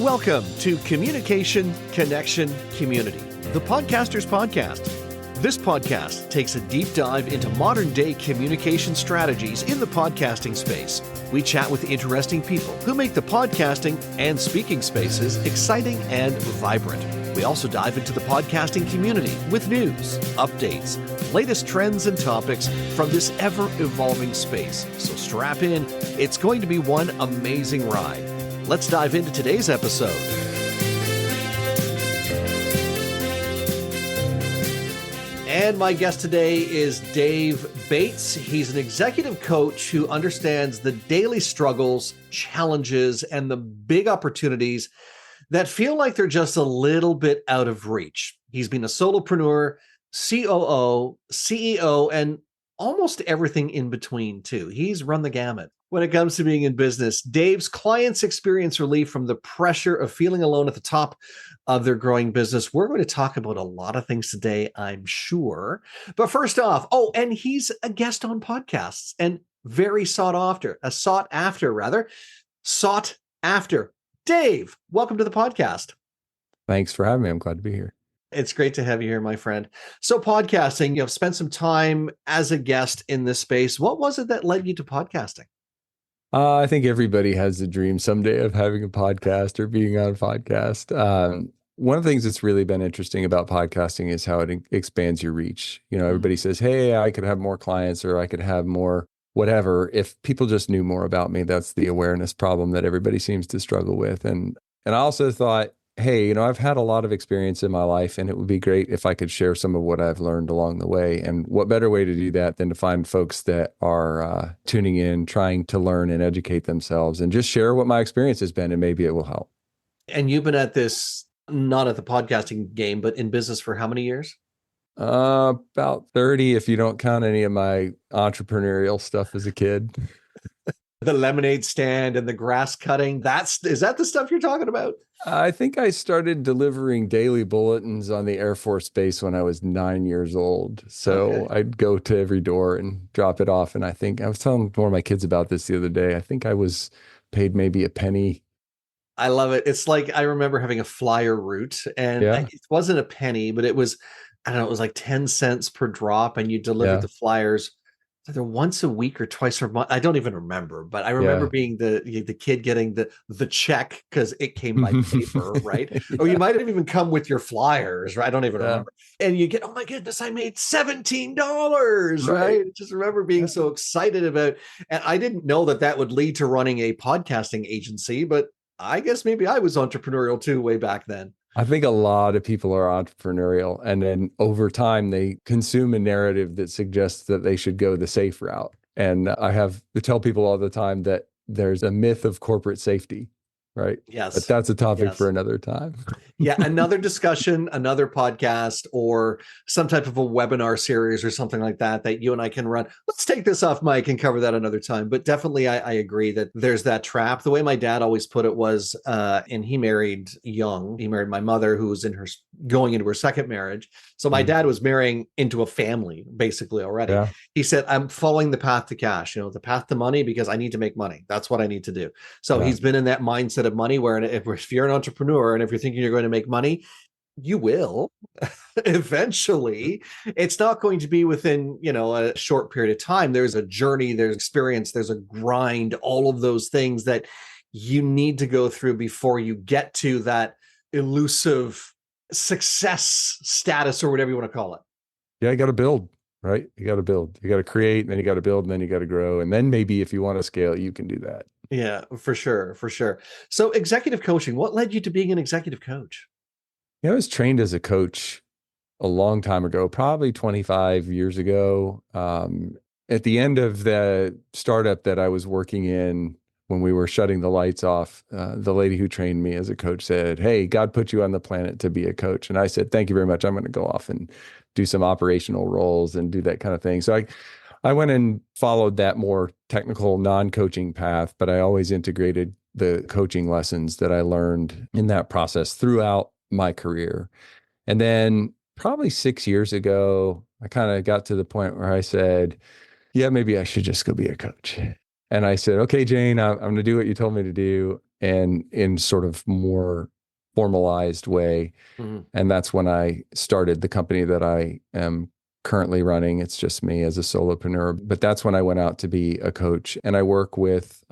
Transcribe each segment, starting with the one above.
Welcome to Communication, Connection, Community, the Podcaster's Podcast. This podcast takes a deep dive into modern-day communication strategies in the podcasting space. We chat with interesting people who make the podcasting and speaking spaces exciting and vibrant. We also dive into the podcasting community with news, updates, latest trends and topics from this ever-evolving space. So strap in. It's going to be one amazing ride. Let's dive into today's episode. And my guest today is Dave Bates. He's an executive coach who understands the daily struggles, challenges, and the big opportunities that feel like they're just a little bit out of reach. He's been a solopreneur, COO, CEO, and almost everything in between, too. He's run the gamut. When it comes to being in business, Dave's clients experience relief from the pressure of feeling alone at the top of their growing business. We're going to talk about a lot of things today, I'm sure. But first off, and he's a guest on podcasts and very sought after. Dave, welcome to the podcast. Thanks for having me. I'm glad to be here. It's great to have you here, my friend. So podcasting, you've spent some time as a guest in this space. What was it that led you to podcasting? I think everybody has a dream someday of having a podcast or being on a podcast. One of the things that's really been interesting about podcasting is how it expands your reach. You know, everybody says, hey, I could have more clients or I could have more whatever. If people just knew more about me, that's the awareness problem that everybody seems to struggle with. And I also thought, hey, you know, I've had a lot of experience in my life and it would be great if I could share some of what I've learned along the way. And what better way to do that than to find folks that are tuning in, trying to learn and educate themselves and just share what my experience has been, and maybe it will help. And you've been at this, not at the podcasting game, but in business for how many years? About 30, if you don't count any of my entrepreneurial stuff as a kid. The lemonade stand and the grass cutting. Is that the stuff you're talking about? I think I started delivering daily bulletins on the Air Force Base when I was 9 years old. So okay. I'd go to every door and drop it off. And I think I was telling one of my kids about this the other day. I think I was paid maybe a penny. I love it. It's like, I remember having a flyer route and it wasn't a penny, but it was, I don't know, it was like 10 cents per drop. And you delivered the flyers either once a week or twice a month. I don't even remember, but I remember being the kid getting the check because it came by paper, right? Or you might have even come with your flyers, right? I don't even remember. And you get, oh my goodness, I made $17, right? I just remember being so excited about, and I didn't know that would lead to running a podcasting agency, but I guess maybe I was entrepreneurial too way back then. I think a lot of people are entrepreneurial, and then over time they consume a narrative that suggests that they should go the safe route. And I have to tell people all the time that there's a myth of corporate safety, right? Yes. But that's a topic for another time. Another discussion, another podcast, or some type of a webinar series or something like that you and I can run. Let's take this off mic and cover that another time. But definitely I agree that there's that trap. The way my dad always put it was, and he married young. He married my mother, who was going into her second marriage. So my dad was marrying into a family basically already. Yeah. He said, I'm following the path to cash, the path to money, because I need to make money. That's what I need to do. So he's been in that mindset of money where if you're an entrepreneur and if you're thinking you're going to make money, you will eventually. It's not going to be within, a short period of time. There's a journey, there's experience, there's a grind, all of those things that you need to go through before you get to that elusive success status or whatever you want to call it. Yeah, you got to build, right? You got to build. You got to create, and then you got to build, and then you got to grow. And then maybe if you want to scale, you can do that. Yeah, for sure. For sure. So executive coaching, what led you to being an executive coach? I was trained as a coach a long time ago, probably 25 years ago. At the end of the startup that I was working in, when we were shutting the lights off, the lady who trained me as a coach said, hey, God put you on the planet to be a coach. And I said, thank you very much. I'm going to go off and do some operational roles and do that kind of thing. So I went and followed that more technical, non-coaching path, but I always integrated the coaching lessons that I learned in that process throughout my career. And then probably 6 years ago, I kind of got to the point where I said, yeah, maybe I should just go be a coach. And I said, okay, Jane, I'm going to do what you told me to do. and in sort of more formalized way. Mhm. And that's when I started the company that I am currently running. It's just me as a solopreneur. But that's when I went out to be a coach. And I work with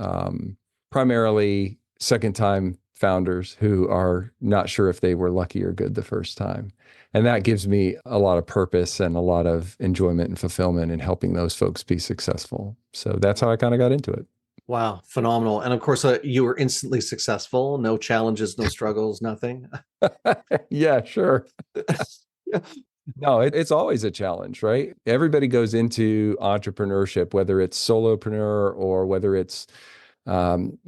primarily second time founders who are not sure if they were lucky or good the first time. And that gives me a lot of purpose and a lot of enjoyment and fulfillment in helping those folks be successful. So that's how I kind of got into it. Wow, phenomenal. And of course, you were instantly successful, no challenges, no struggles, nothing. Yeah, sure. No, it's always a challenge, right? Everybody goes into entrepreneurship, whether it's solopreneur or whether it's, going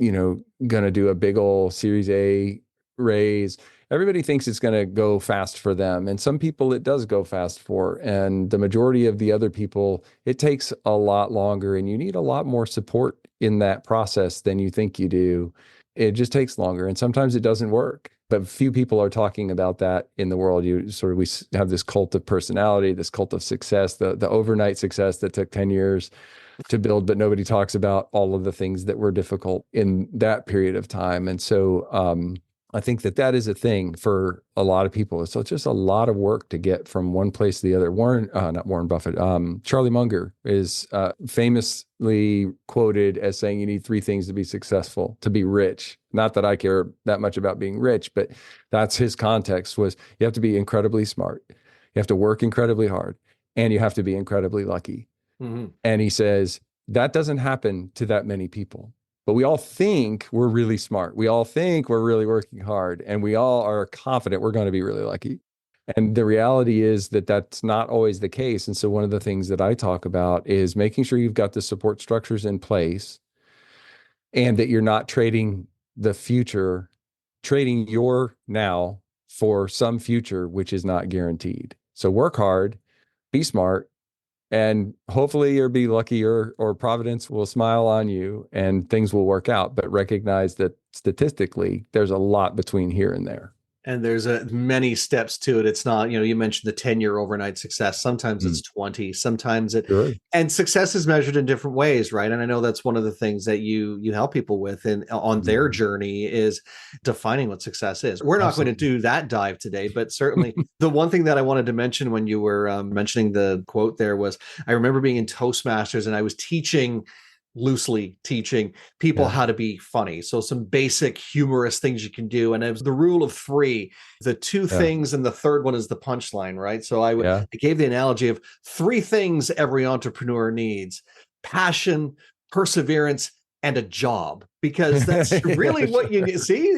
to do a big old Series A raise. Everybody thinks it's going to go fast for them. And some people it does go fast for. And the majority of the other people, it takes a lot longer and you need a lot more support in that process than you think you do. It just takes longer. And sometimes it doesn't work. But few people are talking about that in the world. We have this cult of personality, this cult of success, the overnight success that took 10 years to build, but nobody talks about all of the things that were difficult in that period of time. And so I think that is a thing for a lot of people. So it's just a lot of work to get from one place to the other. Not Warren Buffett, Charlie Munger is famously quoted as saying you need three things to be successful, to be rich. Not that I care that much about being rich, but that's his context was you have to be incredibly smart. You have to work incredibly hard and you have to be incredibly lucky. Mm-hmm. And he says, that doesn't happen to that many people. But we all think we're really smart. We all think we're really working hard. And we all are confident we're going to be really lucky. And the reality is that that's not always the case. And so one of the things that I talk about is making sure you've got the support structures in place and that you're not trading the future, trading your now for some future, which is not guaranteed. So work hard, be smart, and hopefully you'll be lucky or Providence will smile on you and things will work out. But recognize that statistically, there's a lot between here and there. And there's many steps to it. It's not, you mentioned the 10-year overnight success. Sometimes it's 20, sometimes Sure. and success is measured in different ways, right? And I know that's one of the things that you help people with on their journey is defining what success is. We're not going to do that dive today, but certainly the one thing that I wanted to mention when you were mentioning the quote there was, I remember being in Toastmasters and I was loosely teaching people how to be funny. So some basic humorous things you can do. And it was the rule of three, the two things, and the third one is the punchline, right? So I gave the analogy of three things every entrepreneur needs: passion, perseverance, and a job, because that's really what you need. See,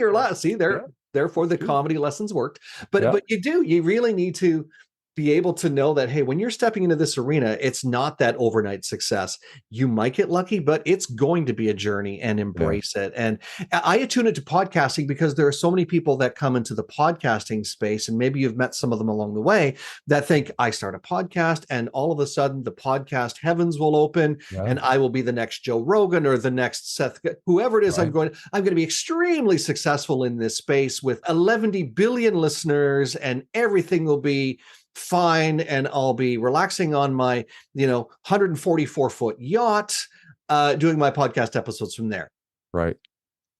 therefore the comedy lessons worked. But you really need to be able to know that, hey, when you're stepping into this arena, it's not that overnight success. You might get lucky, but it's going to be a journey, and embrace it. And I attune it to podcasting because there are so many people that come into the podcasting space, and maybe you've met some of them along the way that think I start a podcast and all of a sudden the podcast heavens will open and I will be the next Joe Rogan or the next Seth, whoever it is. I'm going to be extremely successul in this space with 11 billion listeners and everything will be fine, and I'll be relaxing on my 144-foot yacht doing my podcast episodes from there. Right.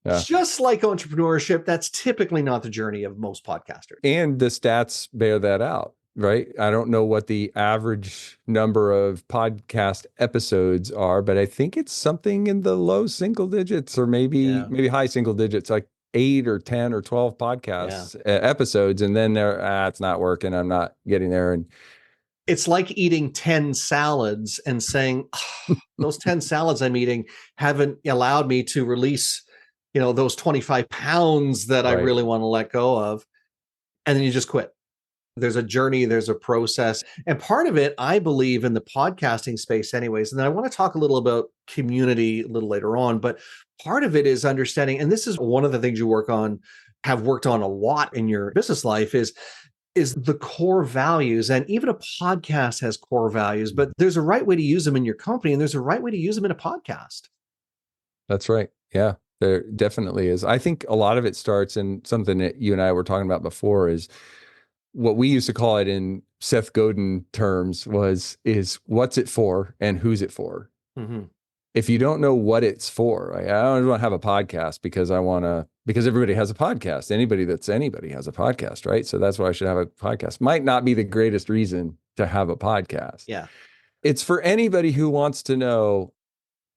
Yeah. Just like entrepreneurship, that's typically not the journey of most podcasters. And the stats bear that out, right? I don't know what the average number of podcast episodes are, but I think it's something in the low single digits or maybe high single digits, like 8 or 10 or 12 podcasts episodes, and then it's not working. I'm not getting there. And it's like eating 10 salads and saying, those 10 salads I'm eating haven't allowed me to release, those 25 pounds that I really want to let go of. And then you just quit. There's a journey, there's a process. And part of it, I believe, in the podcasting space anyways, and then I want to talk a little about community a little later on, but part of it is understanding, and this is one of the things you have worked on a lot in your business life, is the core values. And even a podcast has core values, but there's a right way to use them in your company, and there's a right way to use them in a podcast. That's right. Yeah, there definitely is. I think a lot of it starts in something that you and I were talking about before, is what we used to call it in Seth Godin terms is what's it for and who's it for? Mm-hmm. if you don't know what it's for, I don't want to have a podcast because everybody has a podcast. Anybody has a podcast, right? So that's why I should have a podcast. Might not be the greatest reason to have a podcast. Yeah. It's for anybody who wants to know,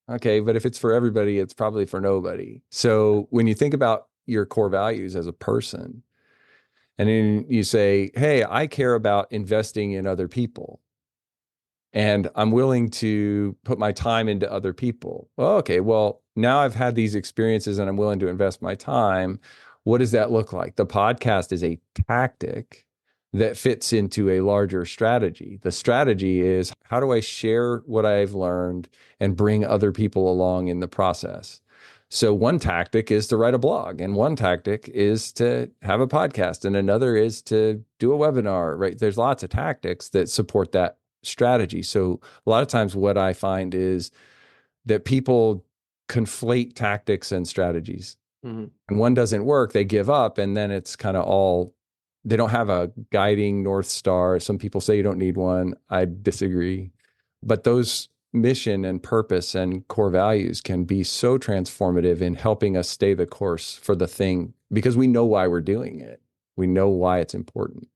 okay, but if it's for everybody, it's probably for nobody. So when you think about your core values as a person, and then you say, hey, I care about investing in other people, and I'm willing to put my time into other people. Well, okay, well, now I've had these experiences and I'm willing to invest my time. What does that look like? The podcast is a tactic that fits into a larger strategy. The strategy is, how do I share what I've learned and bring other people along in the process? So one tactic is to write a blog, and one tactic is to have a podcast, and another is to do a webinar, right? There's lots of tactics that support that strategy. So a lot of times what I find is that people conflate tactics and strategies. Mm-hmm. And one doesn't work, they give up, and then it's kind of all, they don't have a guiding North Star. Some people say you don't need one. I disagree. But those mission and purpose and core values can be so transformative in helping us stay the course for the thing, because we know why we're doing it. We know why it's important.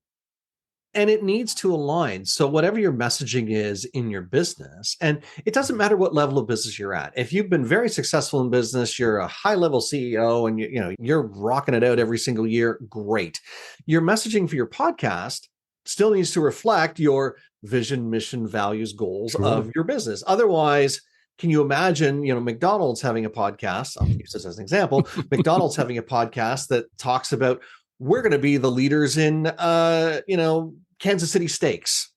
And it needs to align. So whatever your messaging is in your business, and it doesn't matter what level of business you're at. If you've been very successful in business, you're a high-level CEO and you're rocking it out every single year, great. Your messaging for your podcast still needs to reflect your vision, mission, values, goals of your business. Otherwise, can you imagine, McDonald's having a podcast? I'll use this as an example. McDonald's having a podcast that talks about, we're going to be the leaders in, Kansas City steaks.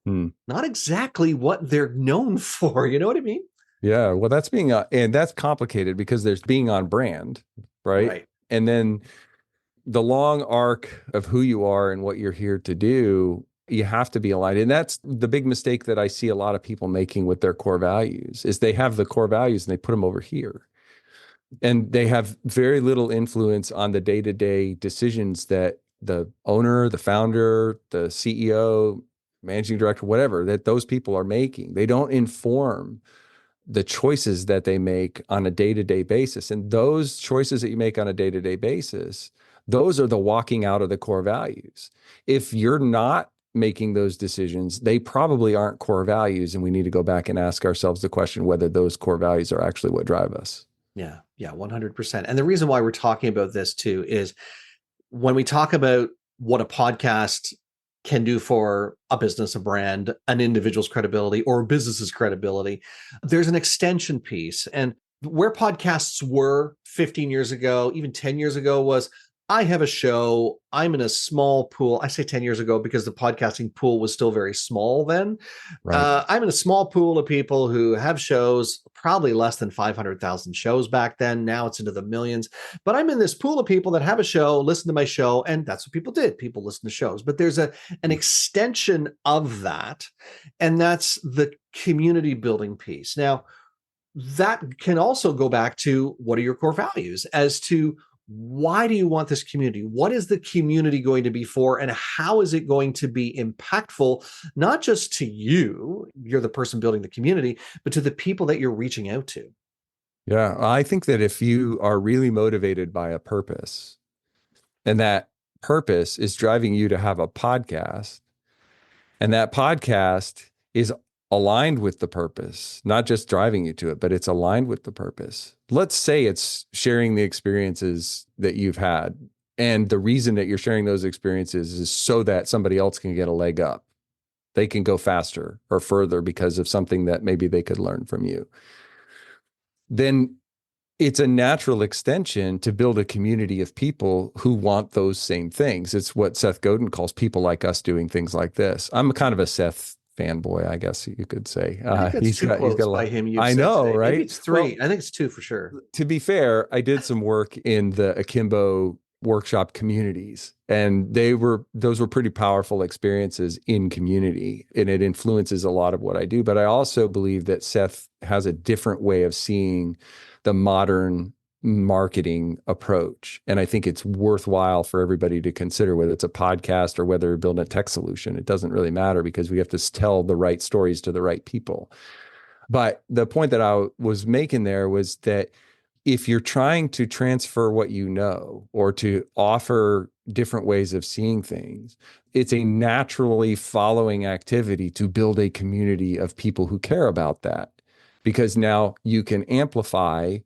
Not exactly what they're known for. You know what I mean? Yeah. Well, that's and that's complicated because there's being on brand, right? And then the long arc of who you are and what you're here to do, you have to be aligned. And that's the big mistake that I see a lot of people making with their core values, is they have the core values and they put them over here. And they have very little influence on the day-to-day decisions that the owner, the founder, the CEO, managing director, whatever, that those people are making. They don't inform the choices that they make on a day-to-day basis. And those choices that you make on a day-to-day basis, those are the walking out of the core values. If you're not making those decisions, they probably aren't core values. And we need to go back and ask ourselves the question whether those core values are actually what drive us. Yeah, 100%. And the reason why we're talking about this too is when we talk about what a podcast can do for a business, a brand, an individual's credibility, or a business's credibility, there's an extension piece. And where podcasts were 15 years ago, even 10 years ago, was, I have a show, I'm in a small pool. I say 10 years ago because the podcasting pool was still very small then. Right. I'm in a small pool of people who have shows, probably less than 500,000 shows back then. Now it's into the millions. But I'm in this pool of people that have a show, listen to my show, and that's what people did. People listen to shows. But there's an extension of that, and that's the community building piece. Now, that can also go back to, what are your core values as to, why do you want this community? What is the community going to be for? And how is it going to be impactful, not just to you, you're the person building the community, but to the people that you're reaching out to? Yeah, I think that if you are really motivated by a purpose, and that purpose is driving you to have a podcast, and that podcast is aligned with the purpose, not just driving you to it, but it's aligned with the purpose. Let's say it's sharing the experiences that you've had. And the reason that you're sharing those experiences is so that somebody else can get a leg up. They can go faster or further because of something that maybe they could learn from you. Then it's a natural extension to build a community of people who want those same things. It's what Seth Godin calls people like us doing things like this. I'm kind of a Seth fanboy, I guess you could say. He's got a lot by him. I know, today. Right? Maybe it's 3. Well, I think it's 2 for sure. To be fair, I did some work in the Akimbo workshop communities, and those were pretty powerful experiences in community, and it influences a lot of what I do. But I also believe that Seth has a different way of seeing the modern marketing approach. And I think it's worthwhile for everybody to consider, whether it's a podcast or whether you're building a tech solution. It doesn't really matter, because we have to tell the right stories to the right people. But the point that I was making there was that if you're trying to transfer what you know or to offer different ways of seeing things, it's a naturally following activity to build a community of people who care about that. Because now you can amplify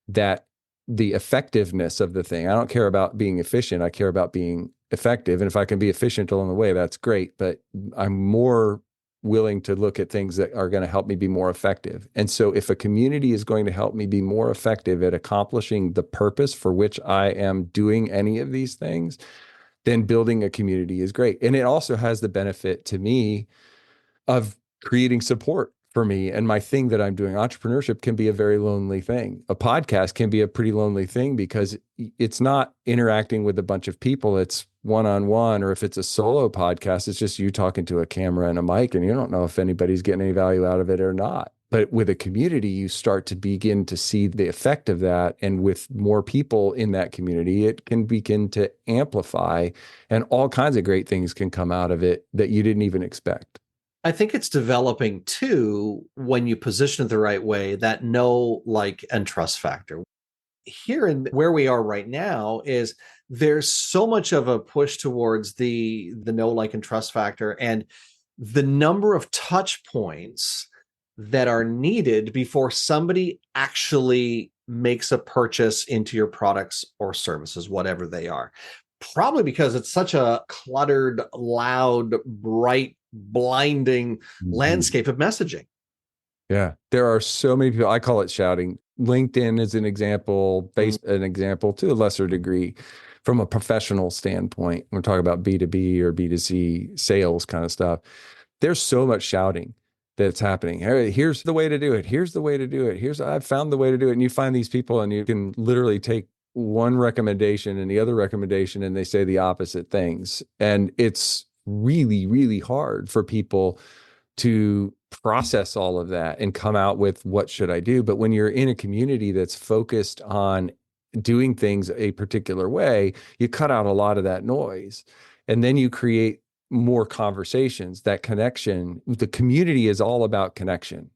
that, the effectiveness of the thing. I don't care about being efficient. I care about being effective. And if I can be efficient along the way, that's great. But I'm more willing to look at things that are going to help me be more effective. And so if a community is going to help me be more effective at accomplishing the purpose for which I am doing any of these things, then building a community is great. And it also has the benefit to me of creating support for me and my thing that I'm doing. Entrepreneurship can be a very lonely thing. A podcast can be a pretty lonely thing because it's not interacting with a bunch of people. It's one-on-one, or if it's a solo podcast, it's just you talking to a camera and a mic, and you don't know if anybody's getting any value out of it or not. But with a community, you start to begin to see the effect of that. And with more people in that community, it can begin to amplify, and all kinds of great things can come out of it that you didn't even expect. I think it's developing too, when you position it the right way, that know, like, and trust factor. Here and where we are right now is there's so much of a push towards the know, like, and trust factor, and the number of touch points that are needed before somebody actually makes a purchase into your products or services, whatever they are. Probably because it's such a cluttered, loud, bright, blinding landscape of messaging. Yeah. There are so many people. I call it shouting. LinkedIn is an example, an example to a lesser degree from a professional standpoint. We're talking about B2B or B2C sales kind of stuff. There's so much shouting that's happening. Hey, here's the way to do it. Here's the way to do it. I've found the way to do it. And you find these people and you can literally take one recommendation and the other recommendation and they say the opposite things. And it's really, really hard for people to process all of that and come out with what should I do. But when you're in a community that's focused on doing things a particular way, you cut out a lot of that noise. And then you create more conversations, that connection. The community is all about connection.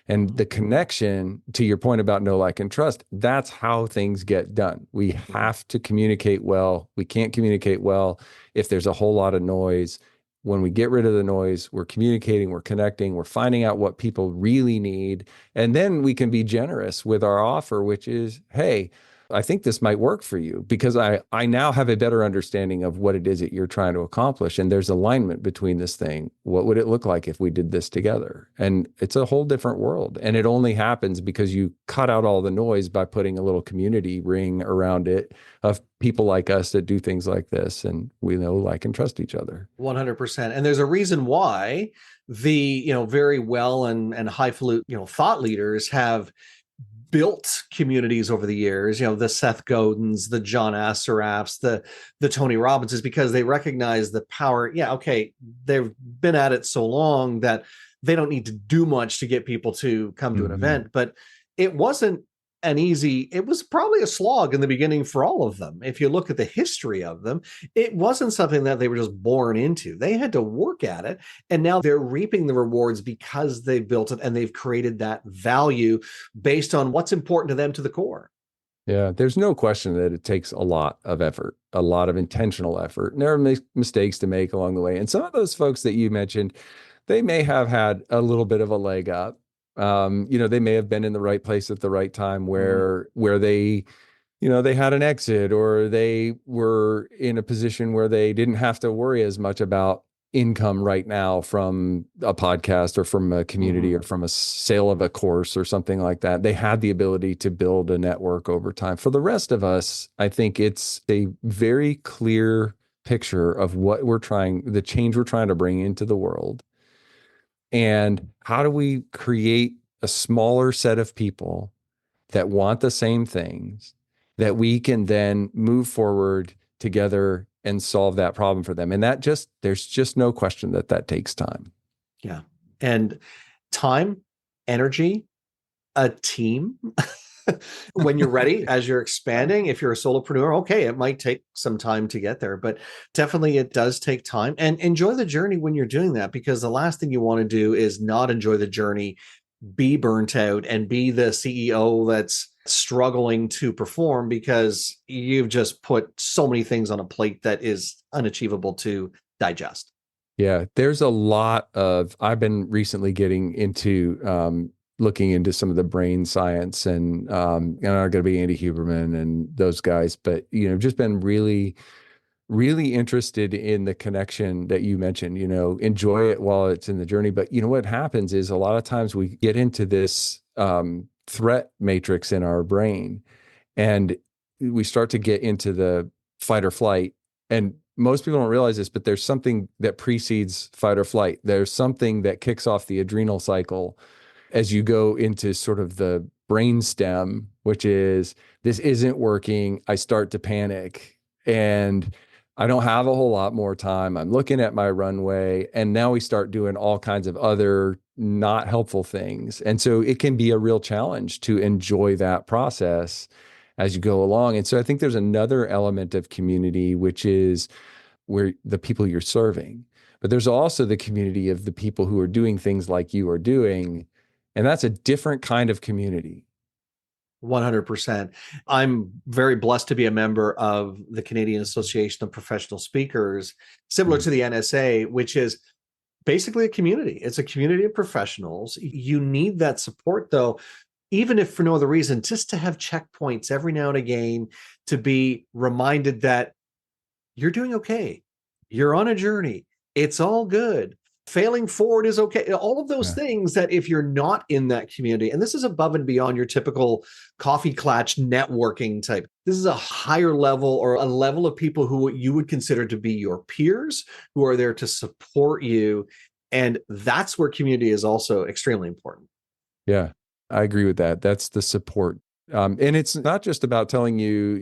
And the connection, to your point about know, like, and trust, that's how things get done. We have to communicate well. We can't communicate well if there's a whole lot of noise. When we get rid of the noise, we're communicating, we're connecting, we're finding out what people really need. And then we can be generous with our offer, which is, hey, I think this might work for you because I now have a better understanding of what it is that you're trying to accomplish. And there's alignment between this thing. What would it look like if we did this together? And it's a whole different world. And it only happens because you cut out all the noise by putting a little community ring around it of people like us that do things like this. And we know, like, and trust each other. 100%. And there's a reason why the, very well and highfalutin, thought leaders have built communities over the years, the Seth Godins, the John Assarafs, the Tony Robbins, is because they recognize the power. Yeah, okay, they've been at it so long that they don't need to do much to get people to come to an event. But it wasn't it was probably a slog in the beginning for all of them. If you look at the history of them, it wasn't something that they were just born into. They had to work at it. And now they're reaping the rewards because they built it and they've created that value based on what's important to them to the core. Yeah, there's no question that it takes a lot of effort, a lot of intentional effort. And there are mistakes to make along the way. And some of those folks that you mentioned, they may have had a little bit of a leg up. They may have been in the right place at the right time where they, they had an exit, or they were in a position where they didn't have to worry as much about income right now from a podcast or from a community or from a sale of a course or something like that. They had the ability to build a network over time. For the rest of us, I think it's a very clear picture of what the change we're trying to bring into the world. And how do we create a smaller set of people that want the same things that we can then move forward together and solve that problem for them? And there's just no question that takes time. Yeah. And time, energy, a team. When you're ready, as you're expanding, if you're a solopreneur, okay, it might take some time to get there, but definitely it does take time. And enjoy the journey when you're doing that, because the last thing you want to do is not enjoy the journey be burnt out and be the CEO that's struggling to perform because you've just put so many things on a plate that is unachievable to digest. Yeah, there's a lot of, I've been recently getting into looking into some of the brain science and I'm going to be Andy Huberman and those guys, but, just been really, really interested in the connection that you mentioned, enjoy it while it's in the journey. But what happens is a lot of times we get into this threat matrix in our brain and we start to get into the fight or flight. And most people don't realize this, but there's something that precedes fight or flight. There's something that kicks off the adrenal cycle as you go into sort of the brain stem, which is, this isn't working. I start to panic and I don't have a whole lot more time. I'm looking at my runway. And now we start doing all kinds of other not helpful things. And so it can be a real challenge to enjoy that process as you go along. And so I think there's another element of community, which is where the people you're serving, but there's also the community of the people who are doing things like you are doing. And that's a different kind of community. 100%. I'm very blessed to be a member of the Canadian Association of Professional Speakers, similar to the NSA, which is basically a community. It's a community of professionals. You need that support, though, even if for no other reason, just to have checkpoints every now and again, to be reminded that you're doing okay. You're on a journey. It's all good. Failing forward is okay. All of those things that if you're not in that community, and this is above and beyond your typical coffee clatch networking type, this is a higher level or a level of people who you would consider to be your peers, who are there to support you. And that's where community is also extremely important. Yeah, I agree with that. That's the support. And it's not just about telling you,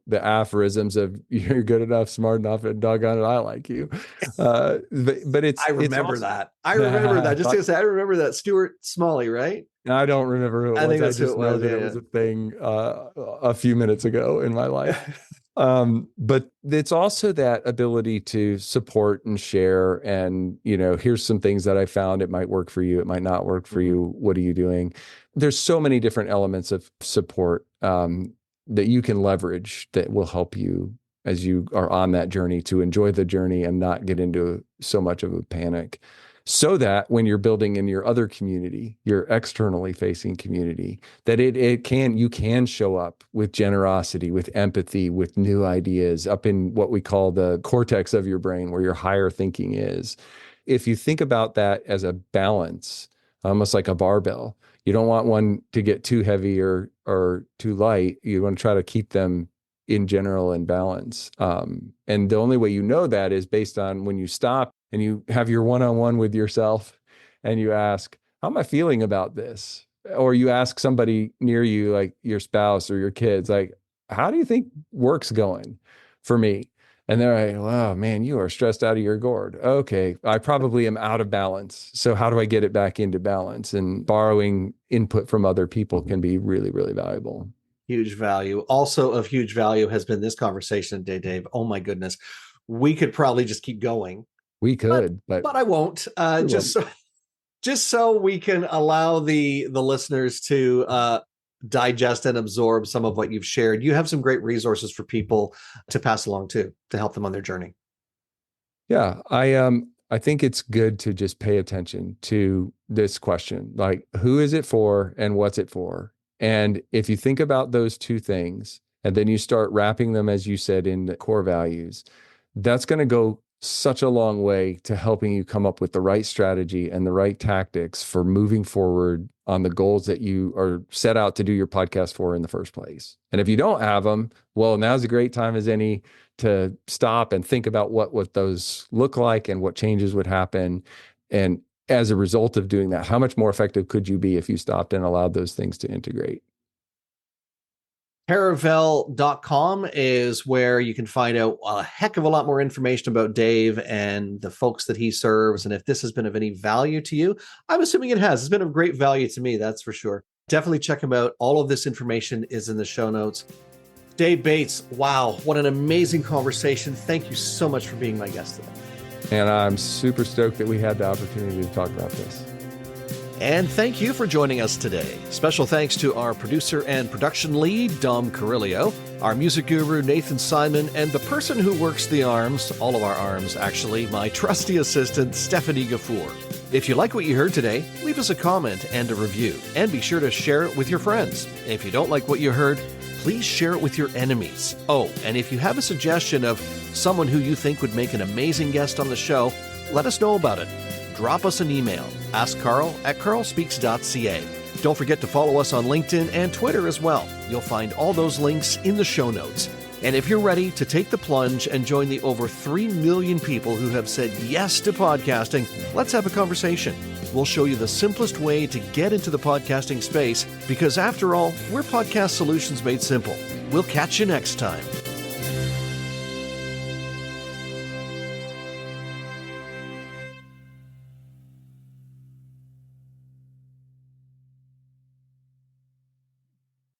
the aphorisms of you're good enough, smart enough, and doggone it, I like you. But it's I remember also, that. I remember that. Just to say, I remember that. Stuart Smalley, right? I don't remember who it was. I think that's I just who it know was. that it was a thing a few minutes ago in my life. But it's also that ability to support and share and, here's some things that I found. It might work for you. It might not work for you. What are you doing? There's so many different elements of support that you can leverage that will help you as you are on that journey to enjoy the journey and not get into so much of a panic. So that when you're building in your other community, your externally facing community, that you can show up with generosity, with empathy, with new ideas up in what we call the cortex of your brain, where your higher thinking is. If you think about that as a balance, almost like a barbell, you don't want one to get too heavy or too light. You want to try to keep them in general in balance. And the only way you know that is based on when you stop and you have your one-on-one with yourself and you ask, how am I feeling about this? Or you ask somebody near you, like your spouse or your kids, like, how do you think work's going for me? And they're like, wow, man, you are stressed out of your gourd. Okay, I probably am out of balance. So how do I get it back into balance? And borrowing input from other people can be really, really valuable. Huge value. Also of huge value has been this conversation today, Dave. Oh my goodness. We could probably just keep going. We could, but I won't. Just so we can allow the listeners to digest and absorb some of what you've shared. You have some great resources for people to pass along to help them on their journey. Yeah, I think it's good to just pay attention to this question, like who is it for and what's it for? And if you think about those two things, and then you start wrapping them, as you said, in the core values, that's going to go such a long way to helping you come up with the right strategy and the right tactics for moving forward on the goals that you are set out to do your podcast for in the first place. And if you don't have them, well, now's a great time as any to stop and think about what those look like and what changes would happen. And as a result of doing that, how much more effective could you be if you stopped and allowed those things to integrate? Caravel.com is where you can find out a heck of a lot more information about Dave and the folks that he serves. And if this has been of any value to you, I'm assuming it has. It's been of great value to me, that's for sure. Definitely check him out. All of this information is in the show notes. Dave Bates, wow, what an amazing conversation. Thank you so much for being my guest today. And I'm super stoked that we had the opportunity to talk about this. And thank you for joining us today. Special thanks to our producer and production lead, Dom Carrillo, our music guru, Nathan Simon, and the person who works the arms, all of our arms actually, my trusty assistant, Stephanie Gafour. If you like what you heard today, leave us a comment and a review, and be sure to share it with your friends. If you don't like what you heard, please share it with your enemies. Oh, and if you have a suggestion of someone who you think would make an amazing guest on the show, let us know about it. Drop us an email, askcarl@carlspeaks.ca. Don't forget to follow us on LinkedIn and Twitter as well. You'll find all those links in the show notes. And if you're ready to take the plunge and join the over 3 million people who have said yes to podcasting, let's have a conversation. We'll show you the simplest way to get into the podcasting space because after all, we're Podcast Solutions Made Simple. We'll catch you next time.